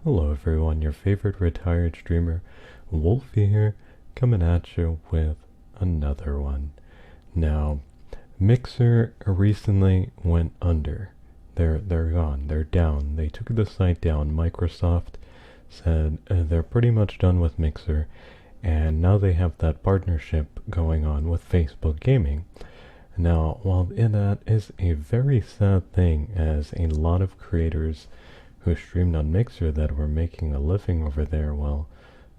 Hello everyone, your favorite retired streamer, Wolfie here, coming at you with another one. Now, Mixer recently went under. They're gone, they're down. They took the site down. Microsoft said they're pretty much done with Mixer, and now they have that partnership going on with Facebook Gaming. Now, while that is a very sad thing, as a lot of creators who streamed on Mixer that were making a living over there, well,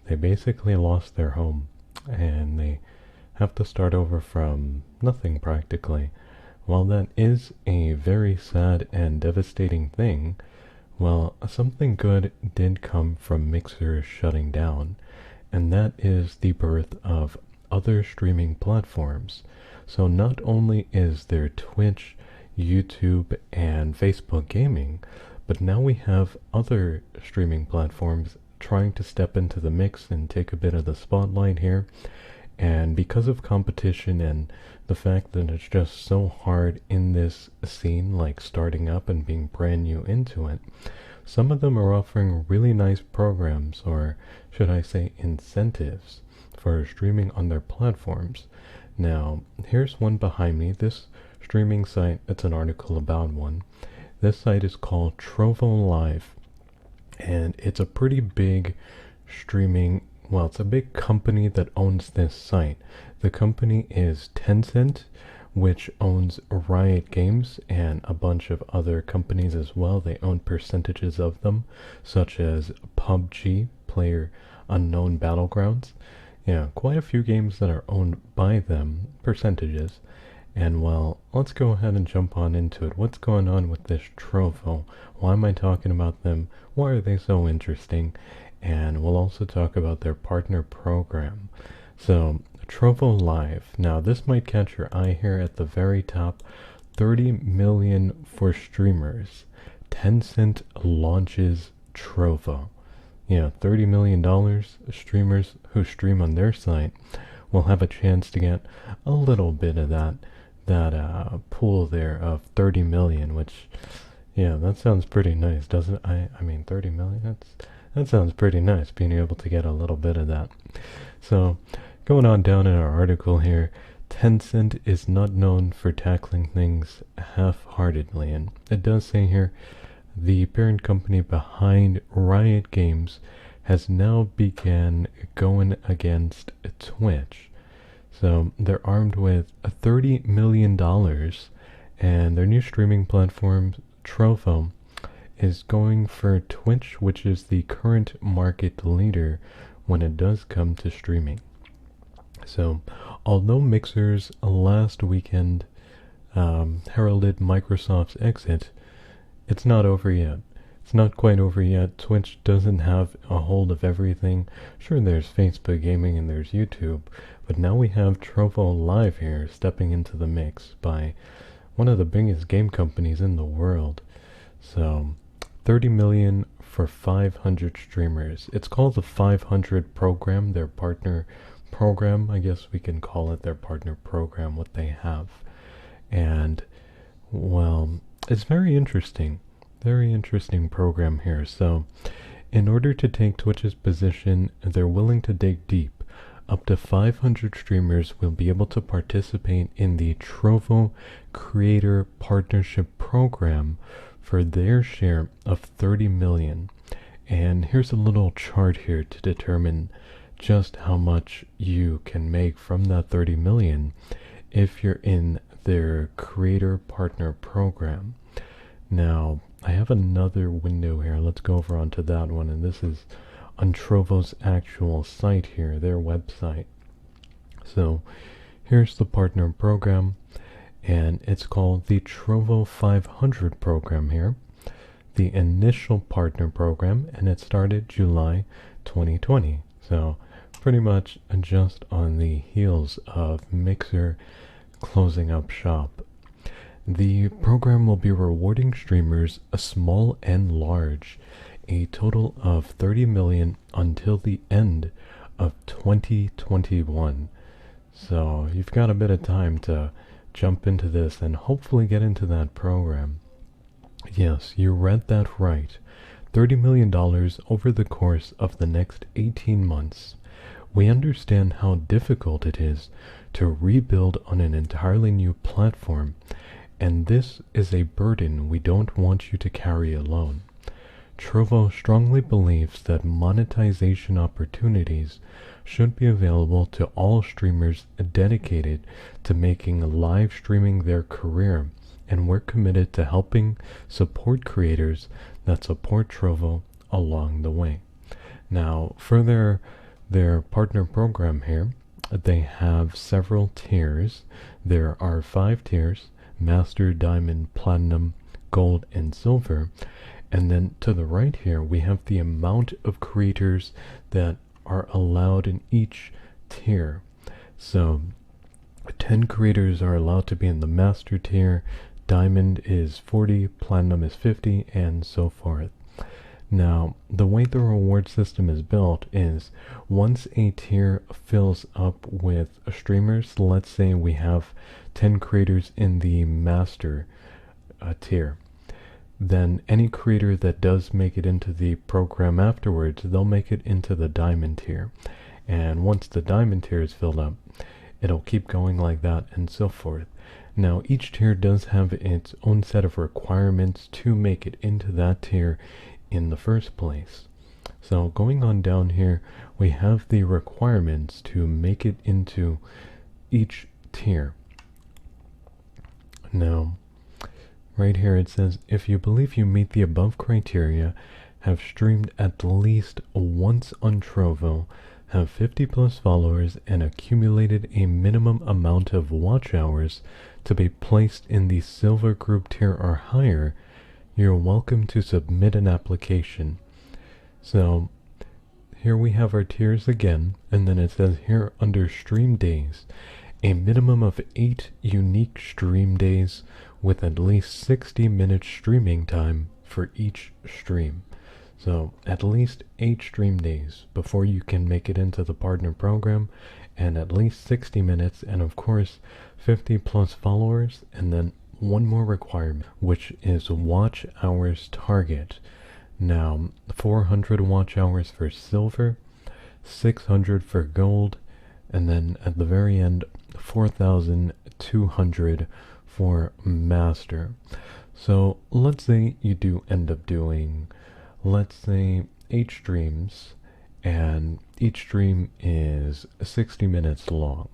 they basically lost their home, and they have to start over from nothing practically. While that is a very sad and devastating thing, well, something good did come from Mixer shutting down, and that is the birth of other streaming platforms. So not only is there Twitch, YouTube, and Facebook Gaming, but now we have other streaming platforms trying to step into the mix and take a bit of the spotlight here. And because of competition and the fact that it's just so hard in this scene, like starting up and being brand new into it, some of them are offering really nice programs, or should I say incentives, for streaming on their platforms. Now, here's one behind me. This streaming site, it's an article about one. This site is called trovo.live, and it's a pretty big streaming, well, it's a big company that owns this site. The company is Tencent, which owns Riot Games and a bunch of other companies as well. They own percentages of them, such as PUBG, Player Unknown Battlegrounds. Yeah, quite a few games that are owned by them, percentages. And well, let's go ahead and jump on into it. What's going on with this Trovo? Why am I talking about them? Why are they so interesting? And we'll also talk about their partner program. So, trovo.live. Now, this might catch your eye here at the very top. 30 million for streamers. Tencent launches Trovo. Yeah, $30 million. Streamers who stream on their site will have a chance to get a little bit of that pool there of 30 million, which, yeah, that sounds pretty nice, doesn't it? I mean, 30 million, that sounds pretty nice, being able to get a little bit of that. So, going on down in our article here, Tencent is not known for tackling things half-heartedly, and it does say here, the parent company behind Riot Games has now began going against Twitch. So they're armed with $30 million, and their new streaming platform, Trovo, is going for Twitch, which is the current market leader when it does come to streaming. So, although Mixer's last weekend heralded Microsoft's exit, it's not over yet. It's not quite over yet. Twitch doesn't have a hold of everything. Sure, there's Facebook Gaming and there's YouTube, but now we have trovo.live here stepping into the mix by one of the biggest game companies in the world. So, 30 million for 500 streamers. It's called the 500 program, their partner program. I guess we can call it their partner program, what they have. And, well, it's very interesting program here. So, in order to take Twitch's position, they're willing to dig deep. Up to 500 streamers will be able to participate in the Trovo Creator Partnership Program for their share of 30 million. And here's a little chart here to determine just how much you can make from that 30 million if you're in their Creator Partner Program. Now, I have another window here. Let's go over onto that one, and this is on Trovo's actual site here, their website. So, here's the partner program, and it's called the Trovo 500 program here, the initial partner program, and it started July 2020. So, pretty much just on the heels of Mixer closing up shop. The program will be rewarding streamers, small and large, a total of 30 million until the end of 2021. So you've got a bit of time to jump into this and hopefully get into that program. Yes, you read that right. $30 million over the course of the next 18 months. We understand how difficult it is to rebuild on an entirely new platform, and this is a burden we don't want you to carry alone. Trovo strongly believes that monetization opportunities should be available to all streamers dedicated to making live streaming their career, and we're committed to helping support creators that support Trovo along the way. Now, for their partner program here, they have several tiers. There are 5 tiers: Master, Diamond, Platinum, Gold, and Silver. And then to the right here, we have the amount of creators that are allowed in each tier. So 10 creators are allowed to be in the Master tier, Diamond is 40, Platinum is 50, and so forth. Now, the way the reward system is built is once a tier fills up with streamers, let's say we have 10 creators in the Master tier, then any creator that does make it into the program afterwards, they'll make it into the Diamond tier. And once the Diamond tier is filled up, it'll keep going like that and so forth. Now, each tier does have its own set of requirements to make it into that tier in the first place. So going on down here, we have the requirements to make it into each tier. Now, right here it says, if you believe you meet the above criteria, have streamed at least once on Trovo, have 50 plus followers, and accumulated a minimum amount of watch hours to be placed in the Silver Group tier or higher, you're welcome to submit an application. So here we have our tiers again, and then it says here under stream days, a minimum of 8 unique stream days with at least 60 minutes streaming time for each stream. So at least 8 stream days before you can make it into the partner program, and at least 60 minutes, and of course 50 plus followers, and then one more requirement, which is watch hours target. Now, 400 watch hours for Silver, 600 for Gold, and then at the very end, 4,200 for Master. So let's say you do end up doing, let's say 8 streams, and each stream is 60 minutes long.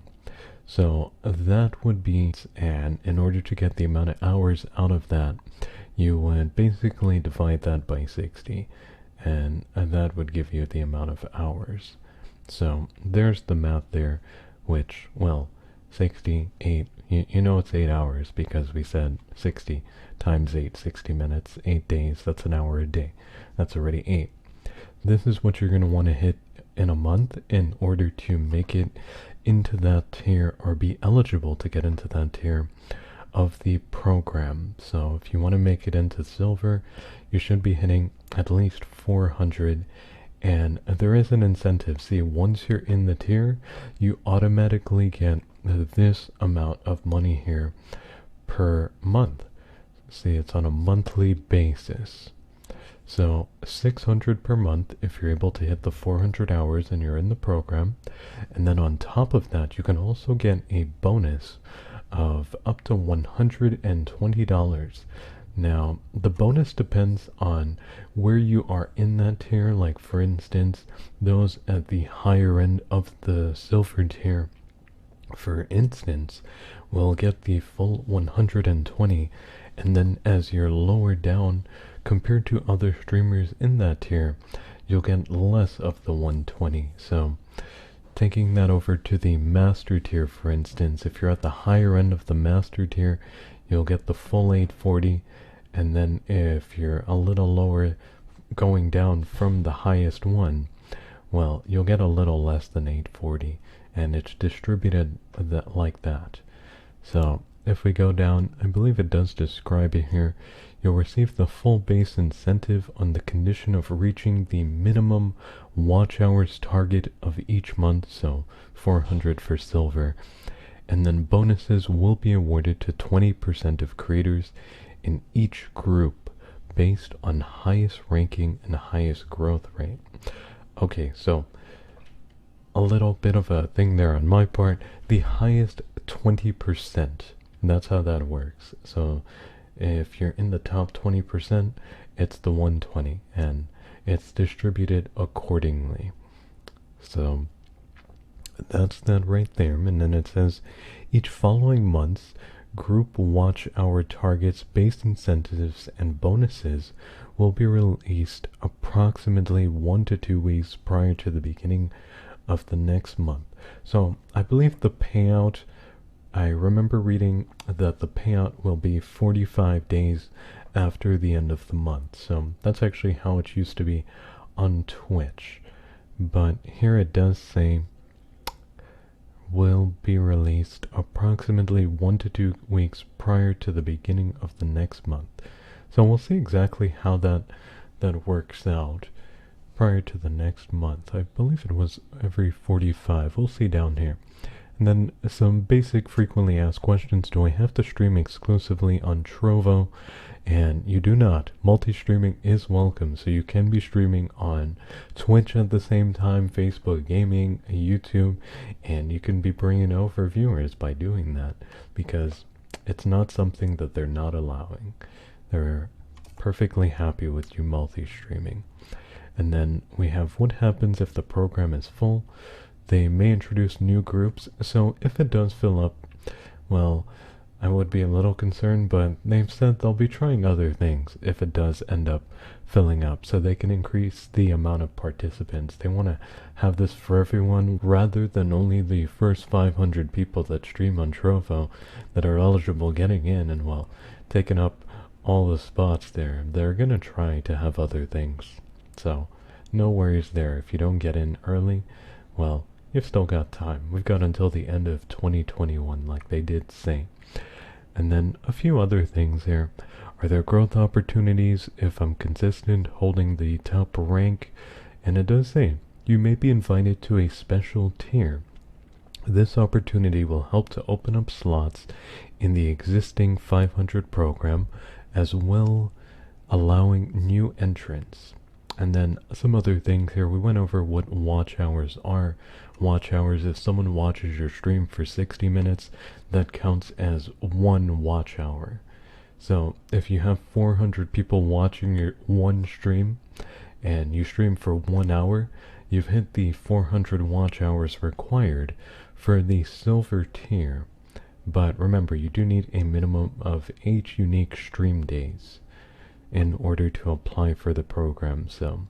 So that would be, and in order to get the amount of hours out of that, you would basically divide that by 60, and that would give you the amount of hours. So there's the math there, which, well, 68, you know it's 8 hours because we said 60 times 8, 60 minutes, 8 days, that's an hour a day. That's already 8. This is what you're going to want to hit in a month in order to make it into that tier or be eligible to get into that tier of the program. So if you want to make it into Silver, you should be hitting at least 400, and there is an incentive. See, once you're in the tier, you automatically get this amount of money here per month. See, it's on a monthly basis. So 600 per month if you're able to hit the 400 hours and you're in the program. And then on top of that, you can also get a bonus of up to $120. Now, the bonus depends on where you are in that tier. Like, for instance, those at the higher end of the Silver tier, for instance, will get the full 120. And then as you're lower down, compared to other streamers in that tier, you'll get less of the 120. So taking that over to the Master tier, for instance, if you're at the higher end of the Master tier, you'll get the full 840. And then if you're a little lower, going down from the highest one, well, you'll get a little less than 840, and it's distributed like that. So if we go down, I believe it does describe it here. You'll receive the full base incentive on the condition of reaching the minimum watch hours target of each month, so 400 for Silver. And then bonuses will be awarded to 20% of creators in each group based on highest ranking and highest growth rate. Okay, so a little bit of a thing there on my part. The highest 20%. That's how that works. So if you're in the top 20%, it's the 120, and it's distributed accordingly. So that's that right there. And then it says, each following month's group watch hour targets, base incentives, and bonuses will be released approximately 1 to 2 weeks prior to the beginning of the next month. So I believe the payout, I remember reading that the payout will be 45 days after the end of the month. So that's actually how it used to be on Twitch. But here it does say will be released approximately 1 to 2 weeks prior to the beginning of the next month. So we'll see exactly how that works out prior to the next month. I believe it was every 45. We'll see down here. And then some basic frequently asked questions. Do I have to stream exclusively on Trovo? And you do not. Multi-streaming is welcome. So you can be streaming on Twitch at the same time, Facebook Gaming, YouTube, and you can be bringing over viewers by doing that, because it's not something that they're not allowing. They're perfectly happy with you multi-streaming. And then we have what happens if the program is full. They may introduce new groups, so if it does fill up, well, I would be a little concerned, but they've said they'll be trying other things if it does end up filling up, so they can increase the amount of participants. They want to have this for everyone, rather than only the first 500 people that stream on Trovo that are eligible getting in and, well, taking up all the spots there. They're going to try to have other things. So, no worries there. If you don't get in early, well, you've still got time. We've got until the end of 2021, like they did say. And then a few other things here. Are there growth opportunities if I'm consistent holding the top rank? And it does say, you may be invited to a special tier. This opportunity will help to open up slots in the existing 500 program, as well allowing new entrants. And then some other things here. We went over what watch hours are. Watch hours, if someone watches your stream for 60 minutes, that counts as 1 watch hour. So if you have 400 people watching your one stream, and you stream for 1 hour, you've hit the 400 watch hours required for the silver tier. But remember, you do need a minimum of 8 unique stream days in order to apply for the program. So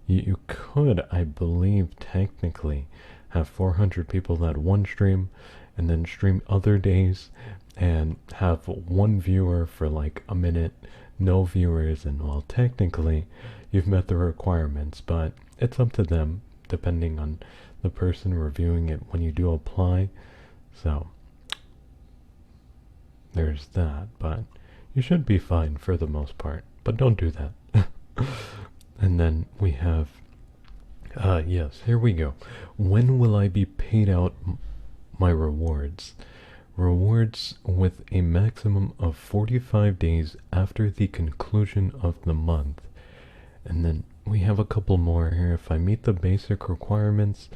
you could, I believe, technically have 400 people that one stream, and then stream other days and have 1 viewer for like a minute, no viewers, and well, technically you've met the requirements, but it's up to them depending on the person reviewing it when you do apply. So there's that, but you should be fine for the most part, but don't do that. And then we have, yes, here we go. When will I be paid out my rewards? Rewards with a maximum of 45 days after the conclusion of the month. And then we have a couple more here. If I meet the basic requirements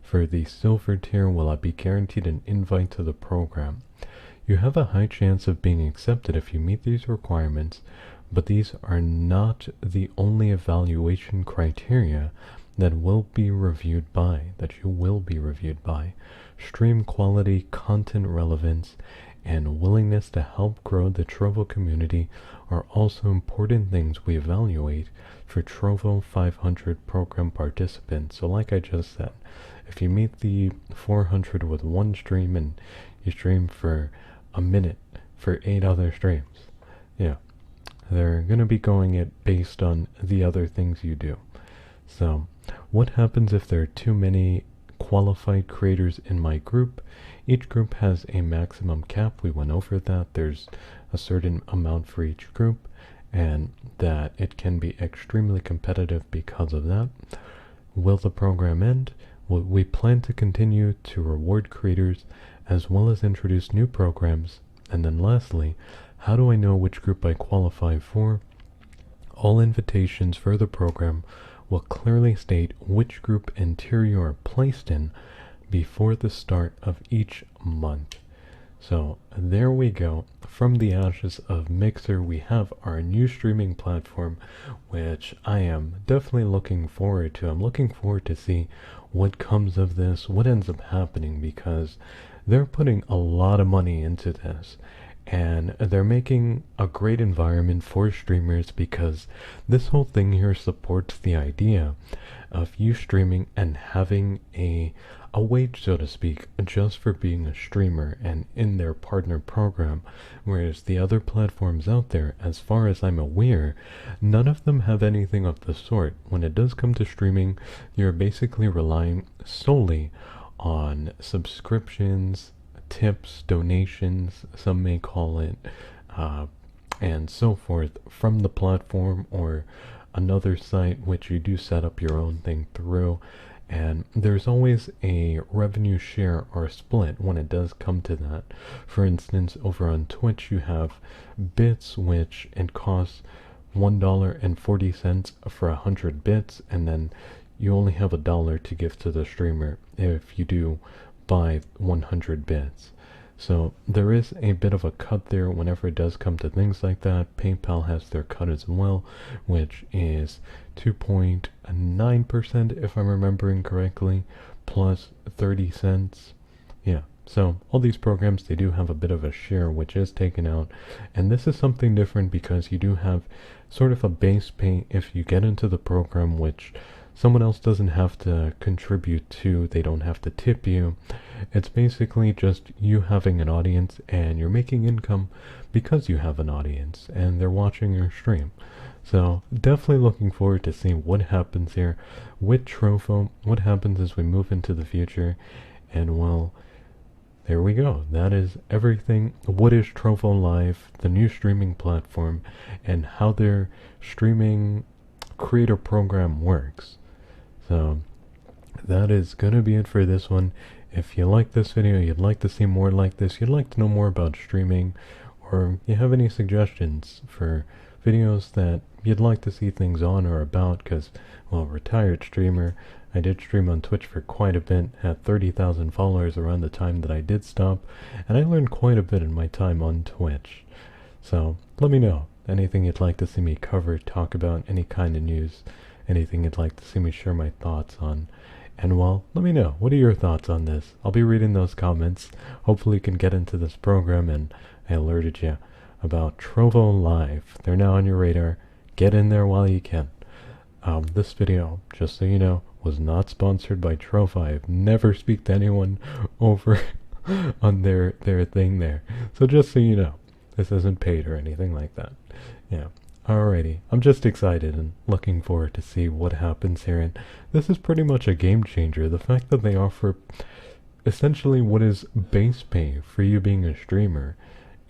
for the silver tier, will I be guaranteed an invite to the program? You have a high chance of being accepted if you meet these requirements, but these are not the only evaluation criteria that you will be reviewed by. Stream quality, content relevance, and willingness to help grow the Trovo community are also important things we evaluate for Trovo 500 program participants. So like I just said, if you meet the 400 with 1 stream and you stream for a minute for 8 other streams, yeah, they're going to be going it based on the other things you do. So what happens if there are too many qualified creators in my group? Each group has a maximum cap. We went over that. There's a certain amount for each group, and that it can be extremely competitive because of that. Will the program end? We plan to continue to reward creators as well as introduce new programs. And then lastly, how do I know which group I qualify for? All invitations for the program will clearly state which group and tier you are placed in before the start of each month. So there we go. From the ashes of Mixer, we have our new streaming platform, which I am definitely looking forward to. I'm looking forward to see what comes of this, what ends up happening, because they're putting a lot of money into this. And they're making a great environment for streamers, because this whole thing here supports the idea of you streaming and having a wage, so to speak, just for being a streamer and in their partner program, whereas the other platforms out there, as far as I'm aware, none of them have anything of the sort. When it does come to streaming, you're basically relying solely on subscriptions, tips, donations, some may call it, and so forth, from the platform or another site which you do set up your own thing through. And there's always a revenue share or split when it does come to that. For instance, over on Twitch you have bits, which it costs $1.40 for 100 bits, and then you only have $1 to give to the streamer if you do buy 100 bits. So there is a bit of a cut there whenever it does come to things like that. PayPal has their cut as well, which is 2.9% if I'm remembering correctly, plus 30 cents. Yeah, so all these programs, they do have a bit of a share which is taken out, and this is something different because you do have sort of a base pay if you get into the program, which someone else doesn't have to contribute to. They don't have to tip you. It's basically just you having an audience, and you're making income because you have an audience and they're watching your stream. So definitely looking forward to seeing what happens here with Trovo, what happens as we move into the future. And well, there we go. That is everything. What is trovo.live, the new streaming platform, and how their streaming creator program works. So that is gonna be it for this one. If you like this video, you'd like to see more like this, you'd like to know more about streaming, or you have any suggestions for videos that you'd like to see things on or about, because, well, retired streamer, I did stream on Twitch for quite a bit, had 30,000 followers around the time that I did stop, and I learned quite a bit in my time on Twitch. So let me know anything you'd like to see me cover, talk about, any kind of news, anything you'd like to see me share my thoughts on. And well, let me know, what are your thoughts on this? I'll be reading those comments. Hopefully you can get into this program, and I alerted you about trovo.live. They're now on your radar. Get in there while you can. This video, just so you know, was not sponsored by Trovo. I've never speak to anyone over on their thing there. So just so you know, this isn't paid or anything like that. Yeah. Alrighty, I'm just excited and looking forward to see what happens here, and this is pretty much a game changer. The fact that they offer essentially what is base pay for you being a streamer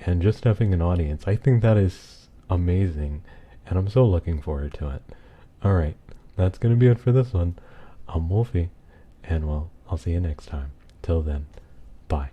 and just having an audience, I think that is amazing, and I'm so looking forward to it. Alright, that's gonna be it for this one. I'm Wolfie, and well, I'll see you next time. Till then, bye.